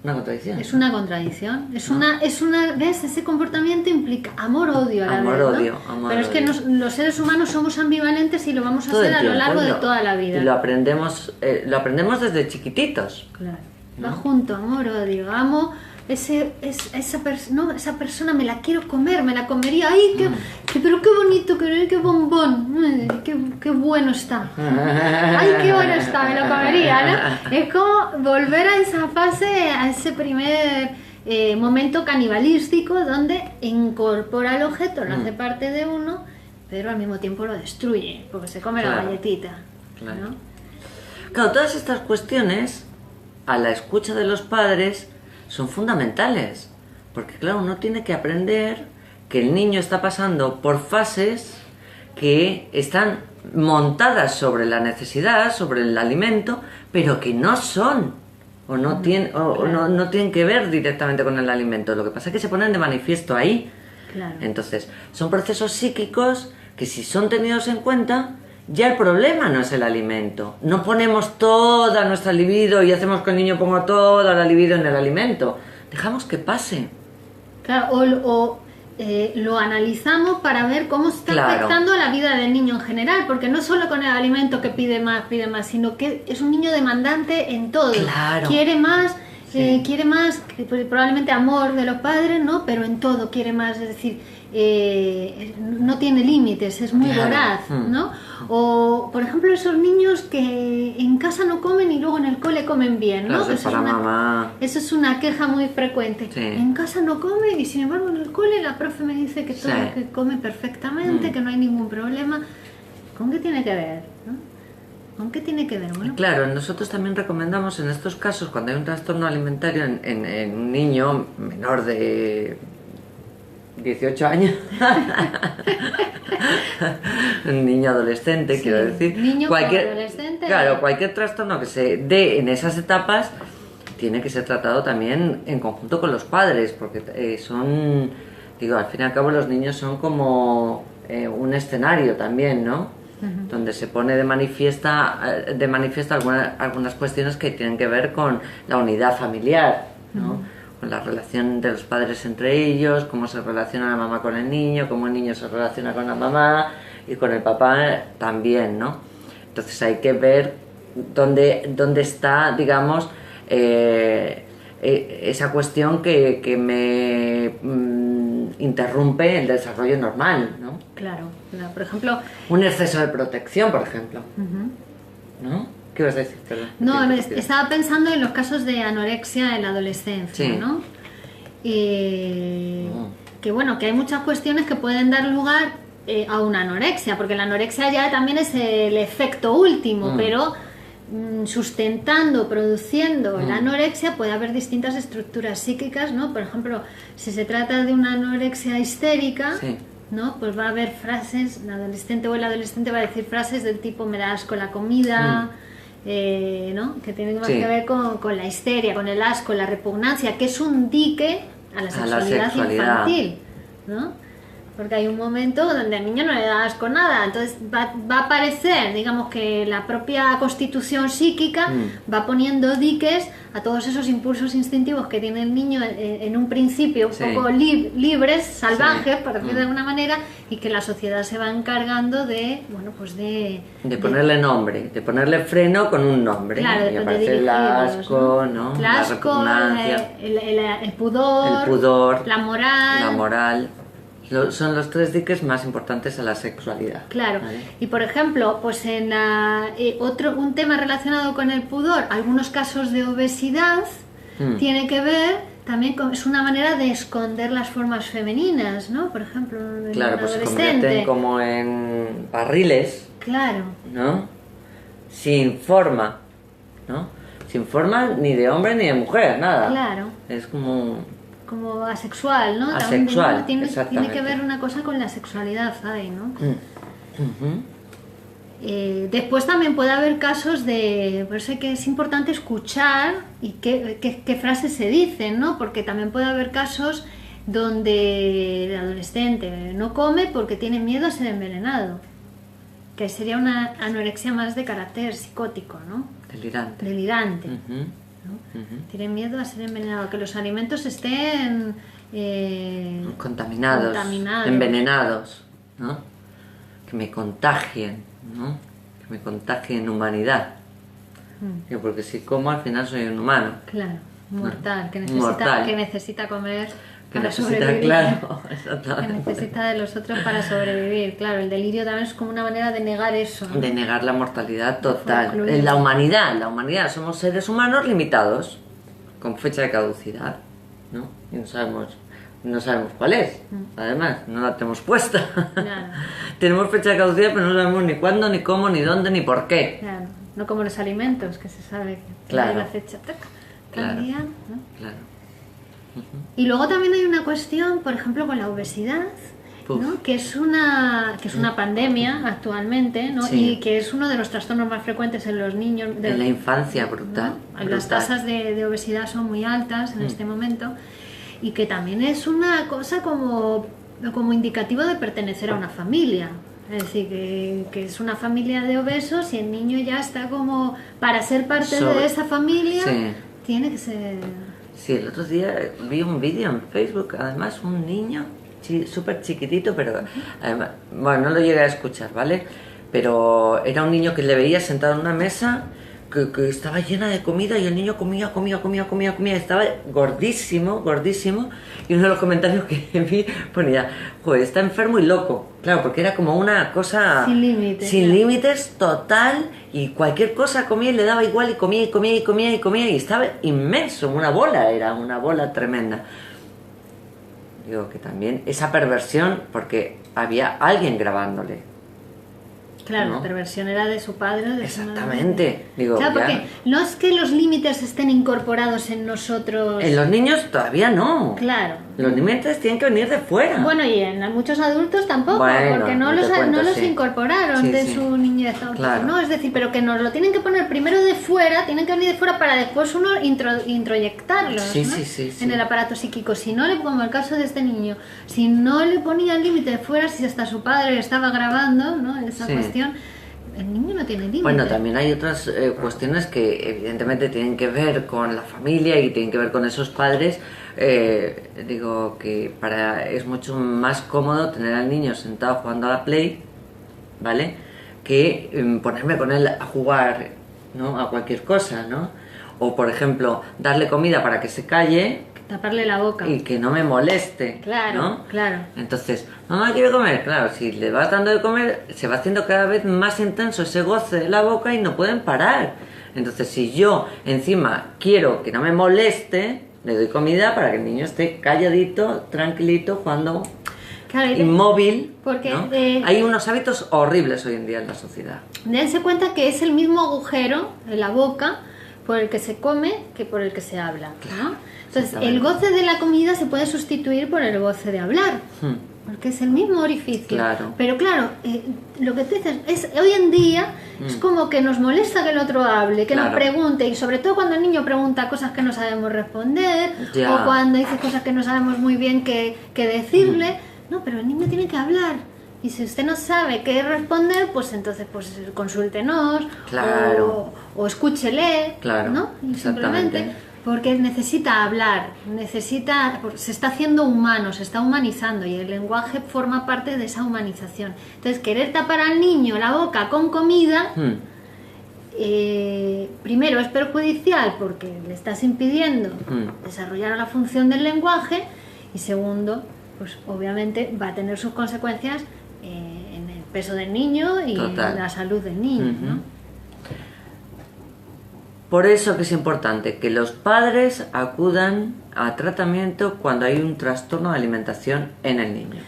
S1: una contradicción.
S2: Es una contradicción, ¿ves? Ese comportamiento implica amor-odio a la vez, ¿no?
S1: Amor-odio.
S2: Pero es que los seres humanos somos ambivalentes y lo vamos a hacer a lo largo de toda la vida.
S1: Y lo aprendemos desde chiquititos.
S2: Claro.
S1: ¿No?
S2: Va junto, amor-odio, amo esa persona, me la quiero comer, me la comería, ¡ay, pero qué bonito, qué bombón! Qué bueno está! ¡Ay, qué bueno está! Me lo comería, ¿no? Es como volver a esa fase, a ese primer momento canibalístico donde incorpora el objeto, lo hace parte de uno, pero al mismo tiempo lo destruye, porque se come la galletita,
S1: claro.
S2: ¿no?
S1: Claro, todas estas cuestiones, a la escucha de los padres, son fundamentales, porque claro, uno tiene que aprender que el niño está pasando por fases que están montadas sobre la necesidad, sobre el alimento, pero que no son o no tienen que ver directamente con el alimento. Lo que pasa es que se ponen de manifiesto ahí.
S2: Claro.
S1: Entonces, son procesos psíquicos que, si son tenidos en cuenta, ya el problema no es el alimento. No ponemos toda nuestra libido y hacemos que el niño ponga toda la libido en el alimento. Dejamos que pase.
S2: Claro, lo analizamos para ver cómo está afectando a la vida del niño en general, porque no solo con el alimento que pide más, sino que es un niño demandante en todo.
S1: Claro.
S2: Quiere más, probablemente amor de los padres, ¿no? Pero en todo quiere más, es decir, no tiene límites, es muy voraz, ¿no? O, por ejemplo, esos niños que en casa no comen y luego en el cole comen bien, ¿no? Eso es una queja muy frecuente. Sí. En casa no come y sin embargo en el cole la profe me dice que todo que come perfectamente, que no hay ningún problema. ¿Con qué tiene que ver? ¿No? ¿Con qué tiene que ver? Bueno,
S1: claro, nosotros también recomendamos en estos casos, cuando hay un trastorno alimentario en un niño menor de 18 años, un niño adolescente, quiero decir,
S2: adolescente.
S1: Claro, cualquier trastorno que se dé en esas etapas tiene que ser tratado también en conjunto con los padres, porque al fin y al cabo los niños son como un escenario también, ¿no? Donde se pone de manifiesta algunas cuestiones que tienen que ver con la unidad familiar, ¿no? con la relación de los padres entre ellos, cómo se relaciona la mamá con el niño, cómo el niño se relaciona con la mamá y con el papá también, ¿no? Entonces hay que ver dónde está, digamos, esa cuestión que me interrumpe el desarrollo normal, ¿no?
S2: Claro, por ejemplo...
S1: Un exceso de protección, por ejemplo. ¿No? ¿Qué vas a decir? Perdón.
S2: No, estaba pensando en los casos de anorexia en la adolescencia,
S1: sí.
S2: ¿no? Que bueno, que hay muchas cuestiones que pueden dar lugar a una anorexia, porque la anorexia ya también es el efecto último, pero sustentando, produciendo la anorexia puede haber distintas estructuras psíquicas, ¿no? Por ejemplo, si se trata de una anorexia histérica,
S1: sí.
S2: ¿no? Pues va a haber frases, la adolescente o el adolescente va a decir frases del tipo me da asco la comida, ¿no? Que tienen más que ver con la histeria, con el asco, la repugnancia, que es un dique a la sexualidad infantil, ¿no? Porque hay un momento donde al niño no le da asco nada, entonces va a aparecer, digamos que la propia constitución psíquica va poniendo diques a todos esos impulsos instintivos que tiene el niño en un principio un poco libres, salvajes, por decirlo de alguna manera, y que la sociedad se va encargando de, bueno, pues de
S1: ponerle nombre, de ponerle freno con un nombre.
S2: Claro,
S1: y aparece el asco, ¿no?
S2: El asco, el pudor, la moral.
S1: Son los 3 diques más importantes a la sexualidad.
S2: Claro,
S1: ¿vale?
S2: Y por ejemplo, pues en un tema relacionado con el pudor, algunos casos de obesidad tiene que ver también es una manera de esconder las formas femeninas, ¿no? Por ejemplo, en
S1: claro,
S2: un
S1: pues se
S2: adolescente.
S1: convierten como en barriles,
S2: claro,
S1: ¿no? Sin forma, ¿no? Sin forma ni de hombre ni de mujer, nada.
S2: Claro.
S1: Es como
S2: asexual, ¿no?
S1: Asexual,
S2: tiene
S1: exactamente.
S2: que ver una cosa con la sexualidad ahí, ¿no? Después también puede haber casos de... Por eso es que es importante escuchar y qué frases se dicen, ¿no? Porque también puede haber casos donde el adolescente no come porque tiene miedo a ser envenenado, que sería una anorexia más de carácter psicótico, ¿no? Delirante. ¿no? Tiene miedo a ser envenenado, que los alimentos estén
S1: contaminados, envenenados, ¿no? Que me contagien, ¿no? Que me contagien humanidad. Porque si como al final soy un humano.
S2: Claro, mortal, que necesita comer.
S1: Que
S2: para
S1: necesita,
S2: sobrevivir.
S1: Claro,
S2: que necesita de los otros para sobrevivir. Claro, el delirio también es como una manera de negar eso, ¿no?
S1: De negar la mortalidad total. En la humanidad somos seres humanos limitados, con fecha de caducidad, ¿no? Y no sabemos cuál es, además, no la tenemos puesta.
S2: Claro.
S1: Tenemos fecha de caducidad, pero no sabemos ni cuándo, ni cómo, ni dónde, ni por qué.
S2: Claro, no como los alimentos, que se sabe que
S1: claro.
S2: la fecha
S1: Claro.
S2: día, ¿no?
S1: Claro.
S2: Y luego también hay una cuestión, por ejemplo, con la obesidad, ¿no? que es una pandemia actualmente, ¿no?
S1: Sí.
S2: Y que es uno de los trastornos más frecuentes en los niños.
S1: En la infancia, brutal.
S2: ¿no?
S1: Brutal.
S2: Las tasas de obesidad son muy altas en este momento, y que también es una cosa como indicativo de pertenecer a una familia. Es decir, que es una familia de obesos y el niño ya está como, para ser parte de esa familia, tiene que ser...
S1: Sí, el otro día vi un vídeo en Facebook, además un niño súper chiquitito, pero además, bueno, no lo llegué a escuchar, ¿vale? Pero era un niño que le veía sentado en una mesa que estaba llena de comida y el niño comía, estaba gordísimo, y uno de los comentarios que vi ponía, joder, está enfermo y loco, claro, porque era como una cosa
S2: sin límites,
S1: total, y cualquier cosa comía y le daba igual, y comía, y estaba inmenso, era una bola tremenda. Digo que también esa perversión, porque había alguien grabándole.
S2: Claro,
S1: ¿no?
S2: La perversión era de su padre.
S1: Exactamente. Digo,
S2: claro, porque no es que los límites estén incorporados en nosotros.
S1: En los niños todavía no.
S2: Claro.
S1: Los límites tienen que venir de fuera.
S2: Bueno, y en muchos adultos tampoco,
S1: bueno,
S2: porque no los incorporaron de su niñez.
S1: Claro.
S2: ¿no? Es decir, pero que nos lo tienen que poner primero de fuera, tienen que venir de fuera para después uno introyectarlos, ¿no? En el aparato psíquico. Si no, como el caso de este niño, si no le ponía el límite de fuera, si hasta su padre estaba grabando, ¿no? Esa cuestión, el niño no tiene límite.
S1: Bueno, también hay otras cuestiones que evidentemente tienen que ver con la familia y tienen que ver con esos padres, digo que es mucho más cómodo tener al niño sentado jugando a la Play, ¿vale? Que ponerme con él a jugar, ¿no? A cualquier cosa, ¿no? O, por ejemplo, darle comida para que se calle,
S2: taparle la boca
S1: y que no me moleste,
S2: claro,
S1: ¿no?
S2: claro.
S1: Entonces, mamá quiere comer, claro, si le vas dando de comer, se va haciendo cada vez más intenso ese goce de la boca y no pueden parar. Entonces, si yo encima quiero que no me moleste, le doy comida para que el niño esté calladito, tranquilito, jugando,
S2: claro,
S1: inmóvil,
S2: porque
S1: ¿no? Hay unos hábitos horribles hoy en día en la sociedad.
S2: Dense cuenta que es el mismo agujero en la boca por el que se come que por el que se habla, ¿no? Entonces, el goce de la comida se puede sustituir por el goce de hablar, porque es el mismo orificio.
S1: Claro.
S2: Pero claro, lo que tú dices es, hoy en día es como que nos molesta que el otro hable, que nos pregunte, y sobre todo cuando el niño pregunta cosas que no sabemos responder, o cuando dice cosas que no sabemos muy bien qué decirle. No, pero el niño tiene que hablar. Y si usted no sabe qué responder, pues entonces pues consúltenos, o escúchele,
S1: claro,
S2: ¿no? Y simplemente porque necesita hablar, se está haciendo humano, se está humanizando, y el lenguaje forma parte de esa humanización. Entonces, querer tapar al niño la boca con comida, primero es perjudicial porque le estás impidiendo desarrollar la función del lenguaje, y segundo, pues obviamente va a tener sus consecuencias en el peso del niño y en la salud del niño, ¿no?
S1: Por eso que es importante que los padres acudan a tratamiento cuando hay un trastorno de alimentación en el niño,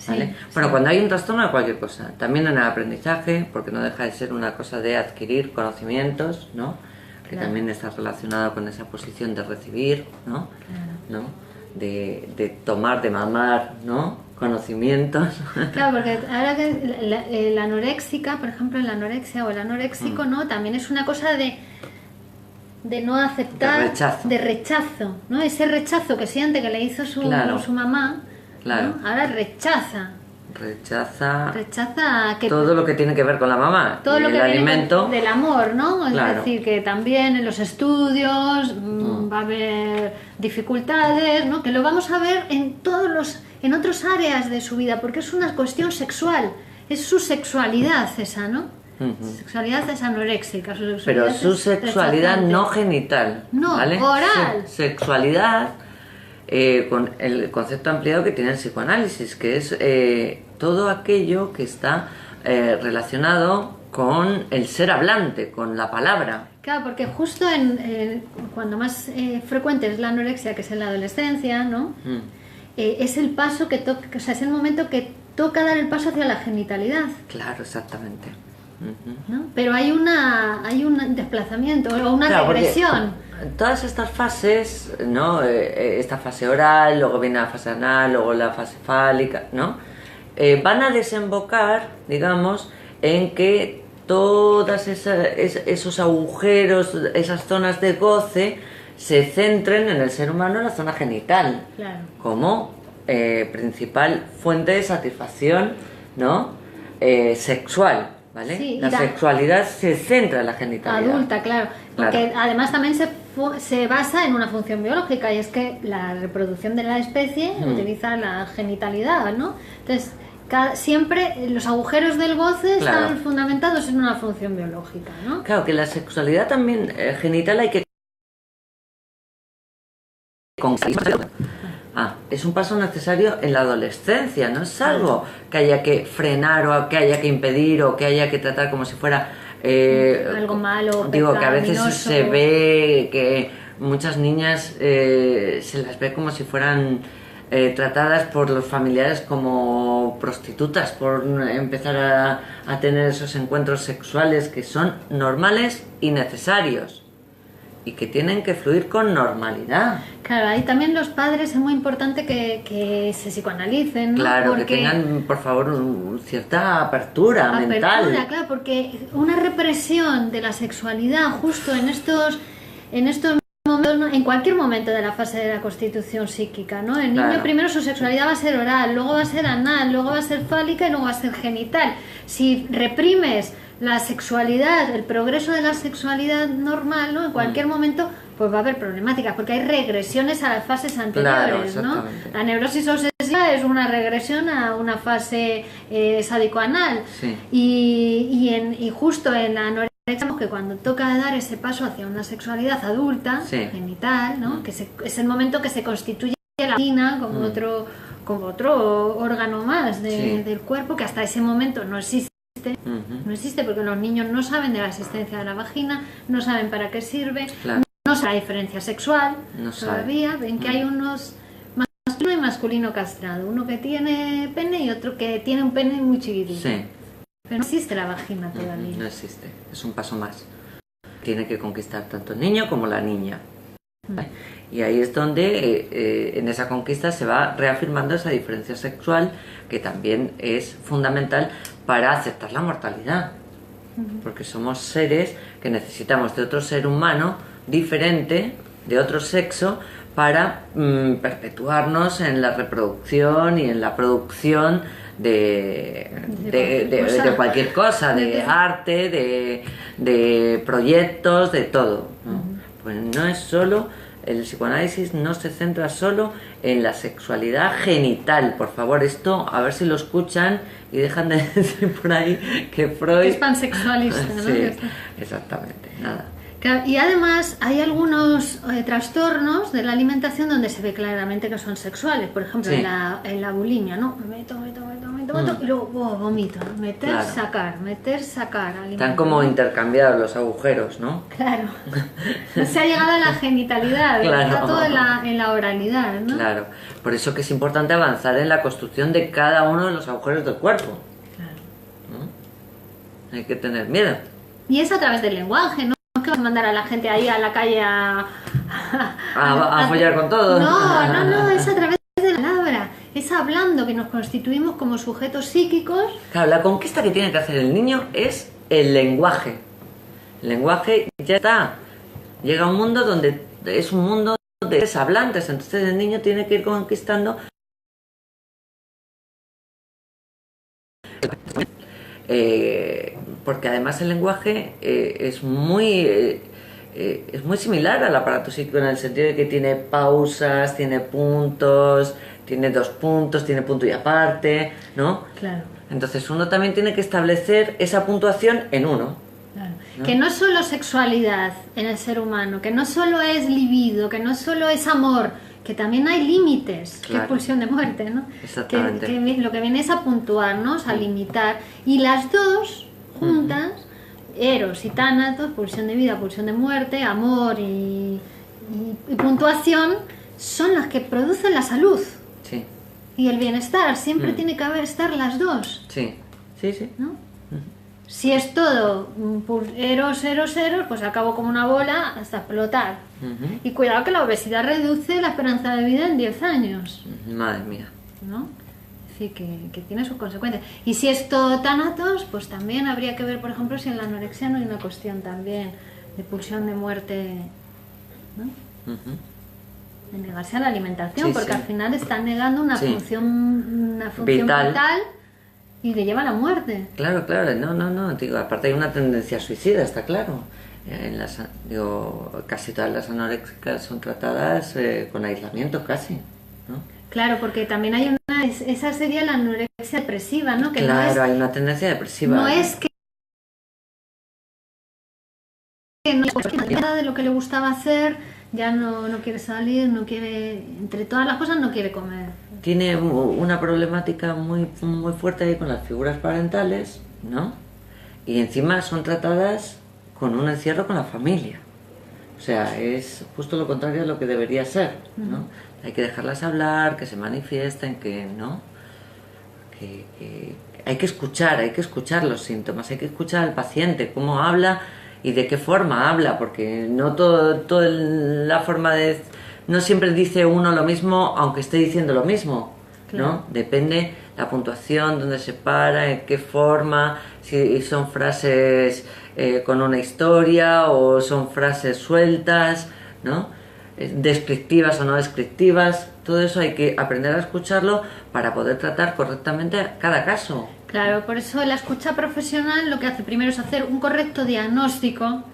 S1: ¿vale? Bueno, cuando hay un trastorno de cualquier cosa, también en el aprendizaje, porque no deja de ser una cosa de adquirir conocimientos, ¿no? Que también está relacionado con esa posición de recibir, ¿no? ¿no? De tomar, de mamar, ¿no? Conocimientos.
S2: Claro, porque ahora que la anoréxica, por ejemplo, la anorexia o el anoréxico, ¿no? También es una cosa de no aceptar, de rechazo, ¿no? Ese rechazo que siente que le hizo su mamá, ¿no? Ahora rechaza que
S1: todo lo que tiene que ver con la mamá,
S2: todo
S1: y
S2: lo que
S1: el alimento
S2: del amor, ¿no? Es decir, que también en los estudios va a haber dificultades, ¿no? Que lo vamos a ver en otras áreas de su vida, porque es una cuestión sexual, es su sexualidad esa, ¿no? Sexualidad es anoréxica,
S1: pero su sexualidad no genital,
S2: no,
S1: ¿vale?
S2: oral.
S1: Sexualidad con el concepto ampliado que tiene el psicoanálisis, que es todo aquello que está relacionado con el ser hablante, con la palabra.
S2: Claro, porque justo cuando más frecuente es la anorexia, que es en la adolescencia, ¿no? Es el paso que toca, o sea, es el momento que toca dar el paso hacia la genitalidad.
S1: Claro, exactamente.
S2: ¿No? Pero hay un desplazamiento o una regresión.
S1: Todas estas fases, ¿no? Esta fase oral, luego viene la fase anal, luego la fase fálica, ¿no? Van a desembocar, digamos, en que todas esos agujeros, esas zonas de goce se centren en el ser humano en la zona genital, como principal fuente de satisfacción, ¿no? Sexual. ¿Vale? Sí, la sexualidad se centra en la genitalidad
S2: adulta, claro, porque además también se basa en una función biológica, y es que la reproducción de la especie utiliza la genitalidad, ¿no? Entonces, siempre los agujeros del goce están fundamentados en una función biológica, ¿no?
S1: Claro, que la sexualidad también genital hay que es un paso necesario en la adolescencia, no es algo que haya que frenar o que haya que impedir o que haya que tratar como si fuera
S2: algo malo,
S1: digo, que a veces se ve que muchas niñas se las ve como si fueran tratadas por los familiares como prostitutas por empezar a tener esos encuentros sexuales que son normales y necesarios y que tienen que fluir con normalidad.
S2: Claro, ahí también los padres es muy importante que se psicoanalicen, ¿no?
S1: Claro, porque que tengan, por favor, cierta apertura mental.
S2: Claro, porque una represión de la sexualidad justo en estos momentos, ¿no? En cualquier momento de la fase de la constitución psíquica, ¿no? El niño primero su sexualidad va a ser oral, luego va a ser anal, luego va a ser fálica y luego va a ser genital. Si reprimes la sexualidad, el progreso de la sexualidad normal, ¿no? En cualquier momento pues va a haber problemáticas, porque hay regresiones a las fases anteriores, ¿no? La neurosis obsesiva es una regresión a una fase sádico-anal. Sí. Y justo en la anorexia, que cuando toca dar ese paso hacia una sexualidad adulta, genital, ¿no? Que es el momento que se constituye la vagina como otro órgano más del cuerpo, que hasta ese momento no existe. No existe porque los niños no saben de la existencia de la vagina, no saben para qué sirve, no saben la diferencia sexual, todavía ven que hay unos masculino y masculino castrado, uno que tiene pene y otro que tiene un pene muy chiquitito. Sí. Pero no existe la vagina todavía.
S1: No existe, es un paso más. Tiene que conquistar tanto el niño como la niña. Y ahí es donde en esa conquista se va reafirmando esa diferencia sexual, que también es fundamental para aceptar la mortalidad, porque somos seres que necesitamos de otro ser humano diferente, de otro sexo, para perpetuarnos en la reproducción y en la producción de cualquier cosa, de arte, de proyectos, de todo, ¿no? Pues no es solo, el psicoanálisis no se centra solo en la sexualidad genital. Por favor, esto a ver si lo escuchan y dejan de decir por ahí que Freud
S2: es pansexualista, ¿no?
S1: Sí, exactamente, nada.
S2: Y además hay algunos trastornos de la alimentación donde se ve claramente que son sexuales. Por ejemplo, en la bulimia, ¿no? Meto y luego vomito. Meter, sacar,
S1: Están como intercambiados los agujeros, ¿no?
S2: Claro. No se ha llegado a la genitalidad, está todo en la oralidad, ¿no?
S1: Claro. Por eso que es importante avanzar en la construcción de cada uno de los agujeros del cuerpo. Claro. ¿No? Hay que tener miedo.
S2: Y es a través del lenguaje, ¿no? No es que vas a mandar a la gente ahí a la calle a
S1: follar con todo.
S2: No, es a través de la palabra. Es hablando que nos constituimos como sujetos psíquicos.
S1: Claro, la conquista que tiene que hacer el niño es el lenguaje. El lenguaje ya está. Llega a un mundo donde es un mundo de seres hablantes, entonces el niño tiene que ir conquistando porque además el lenguaje es muy similar al aparato psíquico en el sentido de que tiene pausas, tiene puntos, tiene 2 puntos, tiene punto y aparte, ¿no?
S2: Claro.
S1: Entonces uno también tiene que establecer esa puntuación en uno.
S2: Claro. ¿No? Que no es solo sexualidad en el ser humano, que no solo es libido, que no solo es amor, que también hay límites, que es pulsión de muerte, ¿no?
S1: Exactamente.
S2: Que lo que viene es a puntuarnos, a limitar, y las dos juntas, eros y tánatos, pulsión de vida, pulsión de muerte, amor y puntuación, son las que producen la salud.
S1: Sí.
S2: Y el bienestar, siempre tiene que estar las dos.
S1: Sí, ¿no?
S2: Si es todo eros, pues acabo como una bola hasta explotar. Y cuidado que la obesidad reduce la esperanza de vida en 10 años.
S1: Madre mía.
S2: ¿No? Es decir, que tiene sus consecuencias. Y si es todo tánatos, pues también habría que ver, por ejemplo, si en la anorexia no hay una cuestión también de pulsión de muerte, ¿no? De negarse a la alimentación, porque al final están negando una función vital y le lleva a la muerte.
S1: Claro, no, digo, aparte hay una tendencia suicida, está claro. Casi todas las anoréxicas son tratadas con aislamiento casi, ¿no?
S2: Claro, porque también hay esa sería la anorexia depresiva, ¿no? Que
S1: claro,
S2: no es,
S1: hay una tendencia depresiva.
S2: No es que no es nada de lo que le gustaba hacer, ya no quiere salir, no quiere, entre todas las cosas no quiere comer.
S1: Tiene una problemática muy, muy fuerte ahí con las figuras parentales, ¿no? Y encima son tratadas con un encierro con la familia. O sea, es justo lo contrario de lo que debería ser, ¿no? Hay que dejarlas hablar, que se manifiesten, que no. Que hay que escuchar los síntomas, hay que escuchar al paciente, cómo habla y de qué forma habla, porque no toda la forma de... No siempre dice uno lo mismo, aunque esté diciendo lo mismo, ¿no? Claro. Depende la puntuación, dónde se para, en qué forma, si son frases con una historia o son frases sueltas, ¿no? Descriptivas o no descriptivas, todo eso hay que aprender a escucharlo para poder tratar correctamente cada caso.
S2: Claro, por eso la escucha profesional lo que hace primero es hacer un correcto diagnóstico,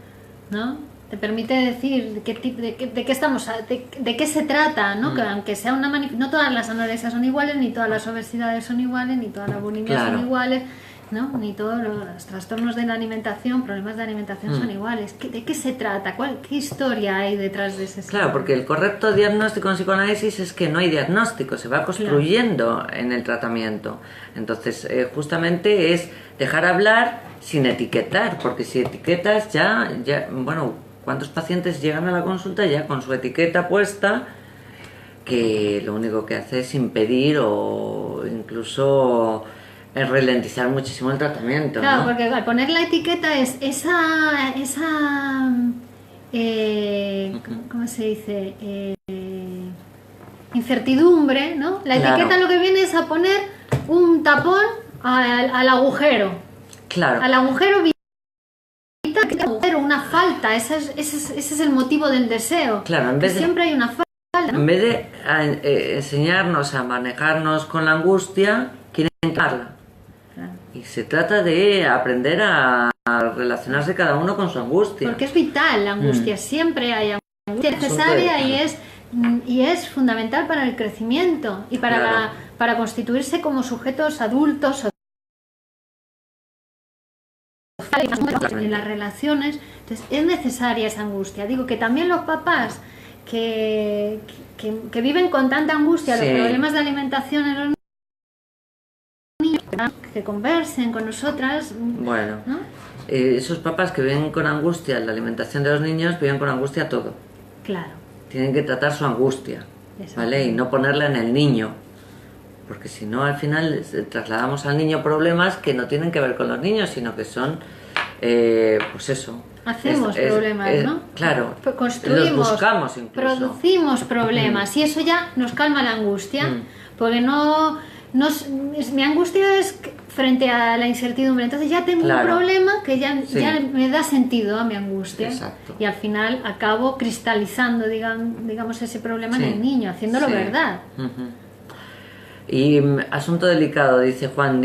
S2: ¿no? Te permite decir de qué estamos, de qué se trata, ¿no? Que aunque sea no todas las anorexia son iguales, ni todas las obesidades son iguales, ni todas las bulimias son iguales, ¿no? Ni todos los trastornos de la alimentación, problemas de alimentación son iguales. ¿De qué se trata? ¿Qué historia hay detrás de ese síndrome?
S1: Claro, porque el correcto diagnóstico en psicoanálisis es que no hay diagnóstico, se va construyendo en el tratamiento. Entonces, justamente es dejar hablar sin etiquetar, porque si etiquetas bueno, ¿cuántos pacientes llegan a la consulta ya con su etiqueta puesta, que lo único que hace es impedir o incluso ralentizar muchísimo el tratamiento?
S2: Claro,
S1: ¿no?
S2: porque al poner la etiqueta es esa ¿cómo se dice? Incertidumbre, ¿no? La etiqueta lo que viene es a poner un tapón al agujero.
S1: Claro.
S2: Al agujero una falta, ese es el motivo del deseo.
S1: Claro, en vez de,
S2: siempre hay una falta, ¿no?
S1: En vez de enseñarnos a manejarnos con la angustia, quieren encararla. Claro. Y se trata de aprender a relacionarse cada uno con su angustia.
S2: Porque es vital la angustia, siempre hay angustia necesaria y es fundamental para el crecimiento y para constituirse como sujetos adultos en las relaciones. Entonces es necesaria esa angustia. Digo que también los papás que viven con tanta angustia los problemas de alimentación en los niños, que conversen con nosotras.
S1: Bueno,
S2: ¿no?
S1: Esos papás que viven con angustia la alimentación de los niños, viven con angustia todo.
S2: Claro.
S1: Tienen que tratar su angustia, ¿vale? Y no ponerla en el niño, porque si no al final trasladamos al niño problemas que no tienen que ver con los niños, sino que son, pues eso.
S2: Hacemos problemas, ¿no?
S1: Claro,
S2: construimos,
S1: los buscamos incluso.
S2: Producimos problemas y eso ya nos calma la angustia, porque mi angustia es frente a la incertidumbre, entonces ya tengo un problema que ya me da sentido a mi angustia. Exacto. Y al final acabo cristalizando, digamos, ese problema en el niño, haciéndolo verdad.
S1: Y asunto delicado, dice Juan,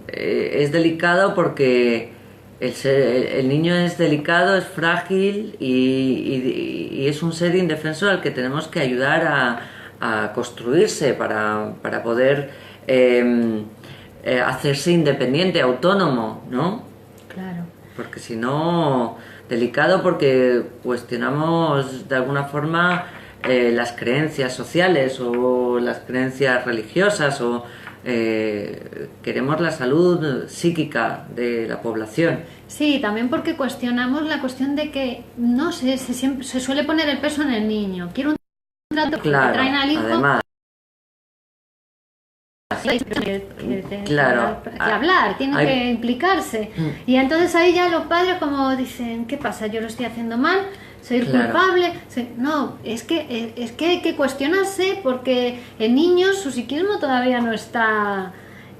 S1: es delicado porque el niño es delicado, es frágil y es un ser indefenso al que tenemos que ayudar a construirse para poder hacerse independiente, autónomo, ¿no?
S2: Claro.
S1: Porque si no, delicado porque cuestionamos de alguna forma las creencias sociales o las creencias religiosas o queremos la salud psíquica de la población.
S2: Sí, también porque cuestionamos la cuestión de que no se suele poner el peso en el niño. Quiero un trato que traen al hijo.
S1: Además,
S2: que hablar, tienen que implicarse. Y entonces ahí ya los padres como dicen, ¿qué pasa? Yo lo estoy haciendo mal, soy el culpable. No, es que hay que cuestionarse porque el niño, su psiquismo todavía no está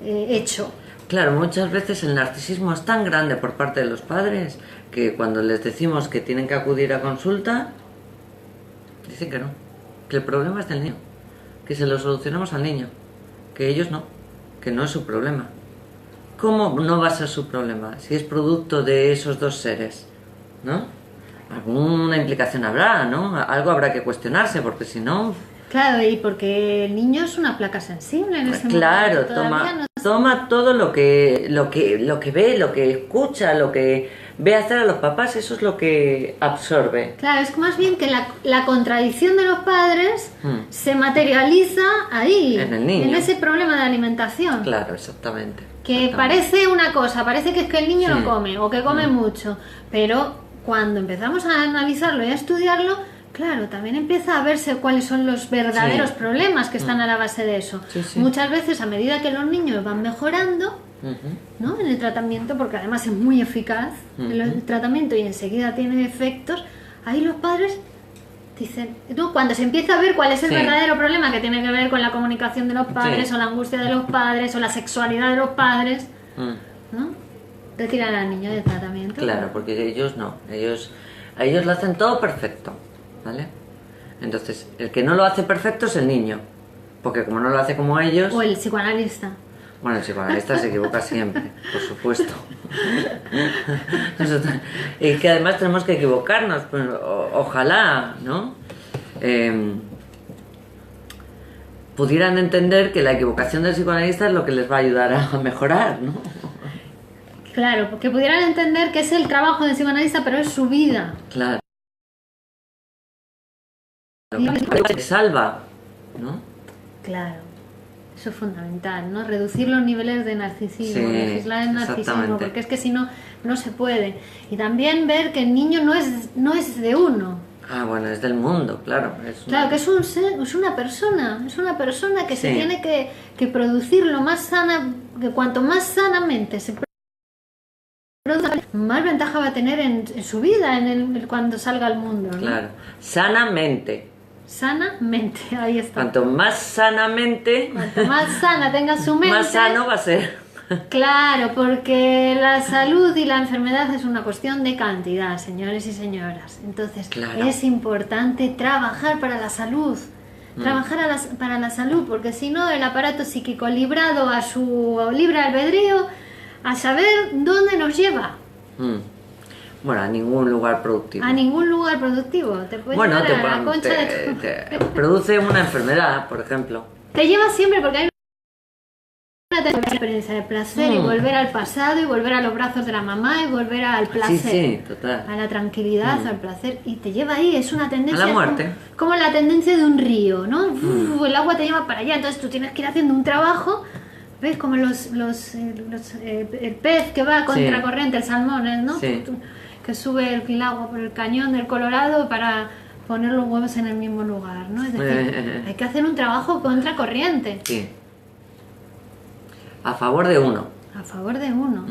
S2: hecho.
S1: Claro, muchas veces el narcisismo es tan grande por parte de los padres que cuando les decimos que tienen que acudir a consulta, dicen que no, que el problema es del niño, que se lo solucionamos al niño, que ellos no, que no es su problema. ¿Cómo no va a ser su problema si es producto de esos dos seres? ¿No? Alguna implicación habrá, ¿no? Algo habrá que cuestionarse, porque si no...
S2: Claro, y porque el niño es una placa sensible en ese momento.
S1: Claro, toma todo lo que ve, lo que escucha, lo que ve hacer a los papás, eso es lo que absorbe.
S2: Claro, es más bien que la contradicción de los padres se materializa ahí,
S1: en el niño,
S2: en ese problema de alimentación.
S1: Claro, exactamente.
S2: Que parece una cosa, parece que es que el niño no come o que come mucho, pero cuando empezamos a analizarlo y a estudiarlo, claro, también empieza a verse cuáles son los verdaderos problemas que están a la base de eso. Muchas veces, a medida que los niños van mejorando, ¿no? En el tratamiento, porque además es muy eficaz el tratamiento y enseguida tiene efectos, ahí los padres dicen, ¿no? Cuando se empieza a ver cuál es el verdadero problema que tiene que ver con la comunicación de los padres o la angustia de los padres o la sexualidad de los padres, ¿no? Retiran al niño del tratamiento.
S1: Claro, porque ellos no, a ellos lo hacen todo perfecto, ¿vale? Entonces, el que no lo hace perfecto es el niño, porque como no lo hace como ellos...
S2: O el psicoanalista.
S1: Bueno, el psicoanalista se equivoca siempre, por supuesto. Y que además tenemos que equivocarnos, pues, ojalá, ¿no? Pudieran entender que la equivocación del psicoanalista es lo que les va a ayudar a mejorar, ¿no?
S2: Claro, porque pudieran entender que es el trabajo del psicoanalista, pero es su vida.
S1: Claro. Se salva, ¿no?
S2: Claro, eso es fundamental, ¿no? Reducir los niveles de narcisismo,
S1: Sí,
S2: legislar el narcisismo,
S1: exactamente.
S2: porque es que si no, no se puede. Y también ver que el niño no es de uno.
S1: Ah, bueno, es del mundo, claro.
S2: Claro, que es un ser, es una persona que se
S1: Sí.
S2: tiene que producir lo más sana, que cuanto más sanamente se produzca, más ventaja va a tener en su vida, cuando salga al mundo, ¿no?
S1: Claro. Sanamente.
S2: Sanamente, ahí está.
S1: Cuanto más sanamente,
S2: Cuanto más sana tenga su mente,
S1: más sano va a ser.
S2: Claro, porque la salud y la enfermedad es una cuestión de cantidad, señores y señoras. Entonces,
S1: Claro.
S2: es importante trabajar para la salud. Trabajar para la salud, porque si no, el aparato psíquico librado a su libre albedrío, a saber dónde nos lleva.
S1: Bueno, a ningún lugar productivo.
S2: A ningún lugar productivo. Te puede
S1: Bueno,
S2: llevar a la concha de
S1: te produce una enfermedad, por ejemplo.
S2: Te lleva siempre porque hay una experiencia de placer y volver al pasado y volver a los brazos de la mamá y volver al placer.
S1: Sí, total.
S2: A la tranquilidad, al placer, y te lleva ahí, es una tendencia.
S1: A la muerte.
S2: Como la tendencia de un río, ¿no? El agua te lleva para allá, entonces tú tienes que ir haciendo un trabajo, ¿ves? Como el pez que va a contracorriente, el salmón, ¿no?
S1: Sí.
S2: Que sube el agua por el cañón del Colorado para poner los huevos en el mismo lugar, ¿no? Es decir, hay que hacer un trabajo contracorriente.
S1: Sí. A favor de uno.
S2: A favor de uno.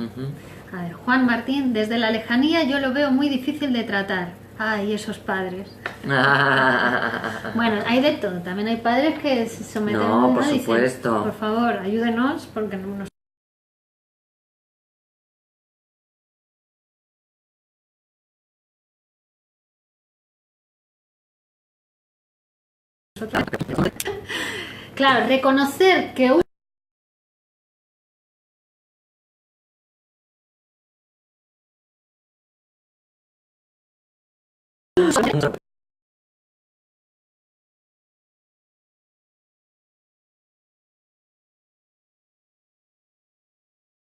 S2: A ver, Juan Martín, desde la lejanía yo lo veo muy difícil de tratar. Ay, esos padres. Bueno, hay de todo. También hay padres que se someten
S1: No, por
S2: Dicen,
S1: supuesto.
S2: por favor, ayúdenos porque no nos... Claro, reconocer que